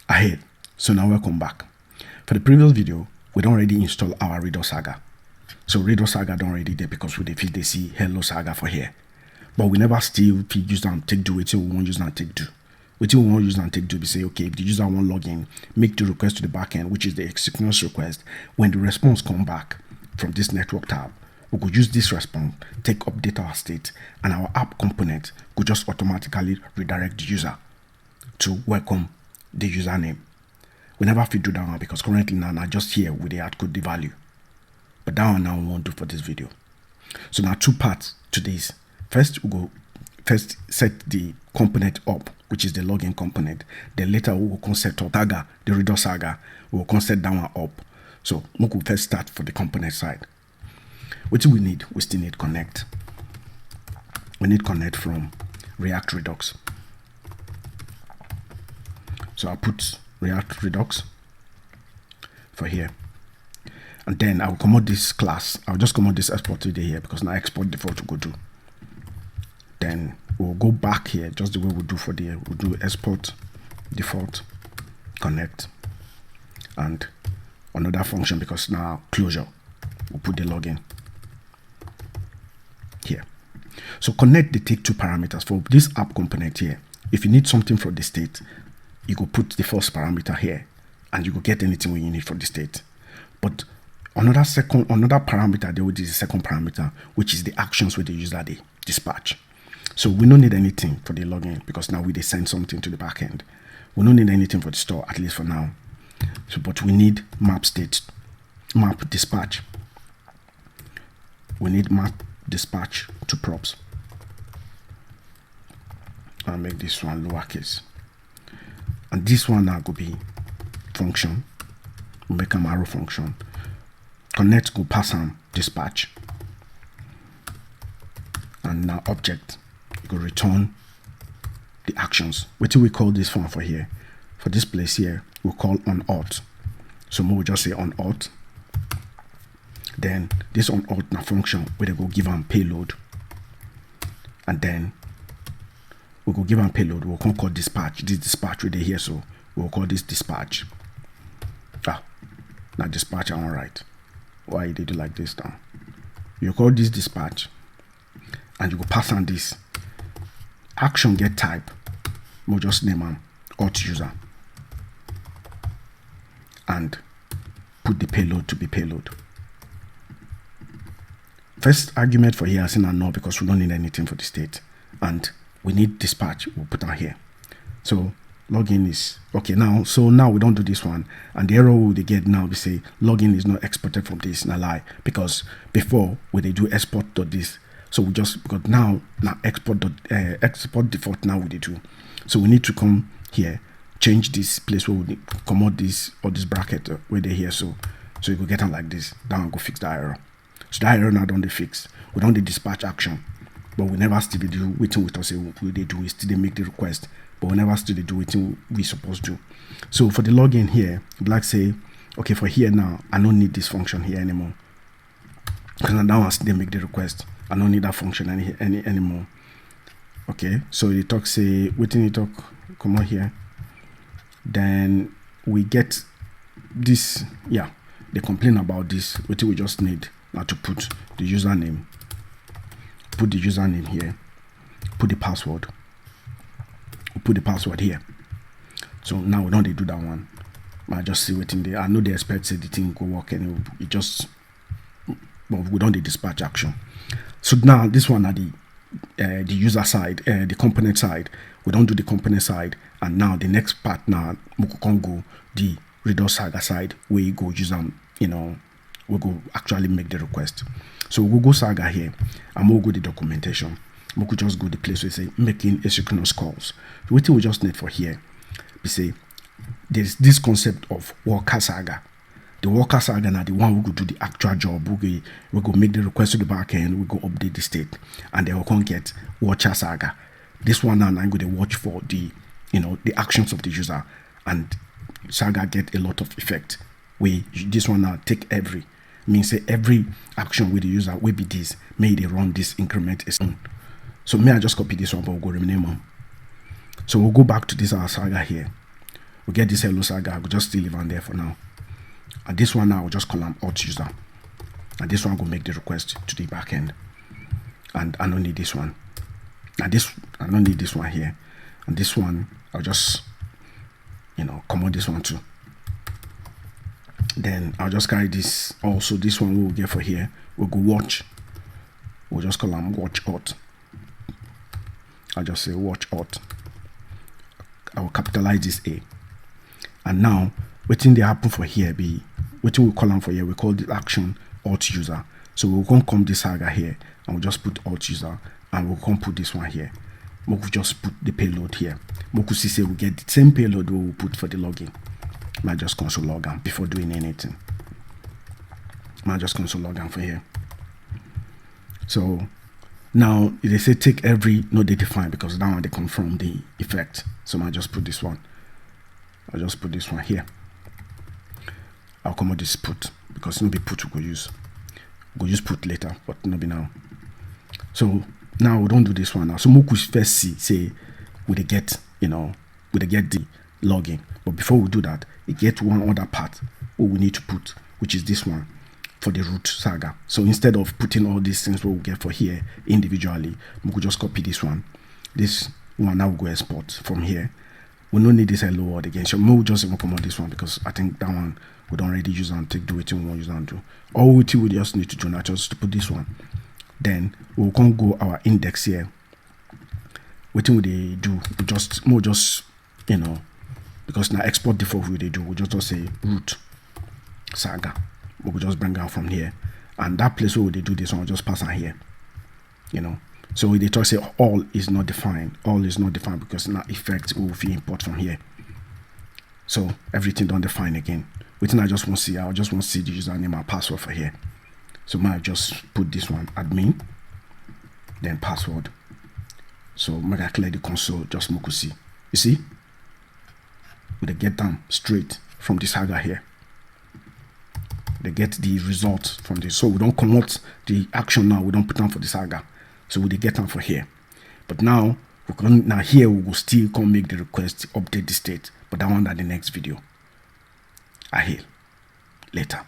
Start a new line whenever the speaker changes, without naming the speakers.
ahead. So now welcome back. For the previous video, we don't already install our Redux-Saga. So Redux-Saga don't already there because we fit they see hello Saga for here. But we never still use and take do it. We won't use and take do. We won't use and take do. We say okay, if the user won't log in, make the request to the backend, which is the asynchronous request. When the response come back from this network tab, we could use this response, take update our state, and our app component could just automatically redirect the user to welcome the username. We never fit do that one because currently now just here with the hard code the value. But that one now we won't do for this video. So now two parts to this. First we go set the component up, which is the login component. Then later we will set up Saga, the Redux-Saga. We will set that one up. So we will first start for the component side. What do we need? We still need connect. We need connect from react-redux. So I'll put react-redux for here. And then I'll come out this class. I'll just come out this export today here because now export default to go to. Then we'll go back here just the way we do for the we'll do export default connect and another function because now closure. We'll put the login here. So connect they take two parameters for this app component here. If you need something for the state, you go put the first parameter here and you go get anything when you need for the state. But another parameter there which is the second parameter, which is the actions where the user they dispatch. So we don't need anything for the login because now we they send something to the backend. We don't need anything for the store, at least for now. So but we need map state, map dispatch. We need map dispatch to props. I'll make this one lowercase. And this one now could be function. We'll make an arrow function. Connect go pass on dispatch. And now object go return the actions. What do we call this one for here? For this place here, we'll call on auth. So we'll just say on auth. Then this on auth now function where they go give them payload. And then we go give them payload. We'll call dispatch. This dispatch right here, so we'll call this dispatch. Now dispatch I'm alright. Why did you like this now? You call this dispatch and you go pass on this action get type. We'll just name them auth user and put the payload to be payload. First argument for here I say no because we don't need anything for the state and we need dispatch. We'll put on here. So login is okay now. So now we don't do this one and the error we get now we say login is not exported from this. Now lie because before when they do export.this, so we just got now export default now we do. So we need to come here, change this place where we come out this or this bracket where they here, so you go get them like this. Down and go fix the error. So that error now don't they fix. We don't the dispatch action, but we never still do waiting with us. What they do we still they make the request, but we never still do waiting we supposed to. So for the login here, like say okay for here now I don't need this function here anymore because now I still make the request. I don't need that function anymore. Okay, so you talk say waiting you talk come out here. Then we get this, yeah, they complain about this. What we just need now to put the username. Put the username here. Put the password. We put the password here. So now we don't do that one. I just see waiting there. I know they expect say the thing go work and it just, but we don't do dispatch action. So now this one at the user side, the component side, we don't do the component side, and now the next part now we can go the Redux-Saga side where you go use we go actually make the request. So we'll go Saga here and we'll go the documentation. We could just go the place where say making asynchronous calls. So what we just need for here, we say there's this concept of worker Saga. The worker Saga now the one who go do the actual job. We go make the request to the backend, we go update the state, and then we can get watcher Saga. This one now I'm going to watch for the the actions of the user, and Saga get a lot of effect. This one now take every means say every action with the user will be this. May they run this increment is on. So may I just copy this one, but we'll go rename them. So we'll go back to this our Saga here. we get this hello saga. I will just still leave on there for now. And this one now, I will just call them alt user. And this one will make the request to the backend. And I don't need this one. And this, I don't need this one here. And this one, I'll just, come on this one too. Then I'll just carry this. Also, this one we'll get for here. We'll go watch. We'll just call them watch alt. I'll just say watch alt. I will capitalize this A. And now, waiting they happen for here be, waiting we call them for here, we call the action alt user. So we'll come this saga here, and we'll just put alt user, and we'll come put this one here. We'll just put the payload here. We'll see we get the same payload we will put for the login. Might just console log on before doing anything. Might just console log on for here. So now they say take every node they define, because that one they confirm the effect. So I just put this one. I'll just put this one here. I'll come with this put, because no be put we go use. We'll use put later, but no be now. So now we don't do this one now. So Moku first see say we they get, we they get the login. But before we do that, we get one other part what we need to put, which is this one for the root saga. So instead of putting all these things what we get for here individually, we could just copy this one. This one now we go export from here. We don't need this hello world again. So we'll just even come on this one, because I think that one we don't already use and take do it we want use and do. All we just need to do now just to put this one. Then we'll come go our index here. What will they do? We just because now export default we they do. We just say root saga. We will just bring out from here, and that place where they do this one, we'll just pass on here. So they talk say all is not defined. All is not defined because now effect will be import from here. So everything don't define again. Waiting, I just want to see. I just want to see the username and password for here. So I just put this one admin, then password. So I clear the console. Just Moku see. You see, we get them straight from this saga here. They get the result from this. So we don't convert the action now. We don't put them for the saga. So we get them for here. But now here we will still come make the request, update the state. But that one at the next video. I heal later.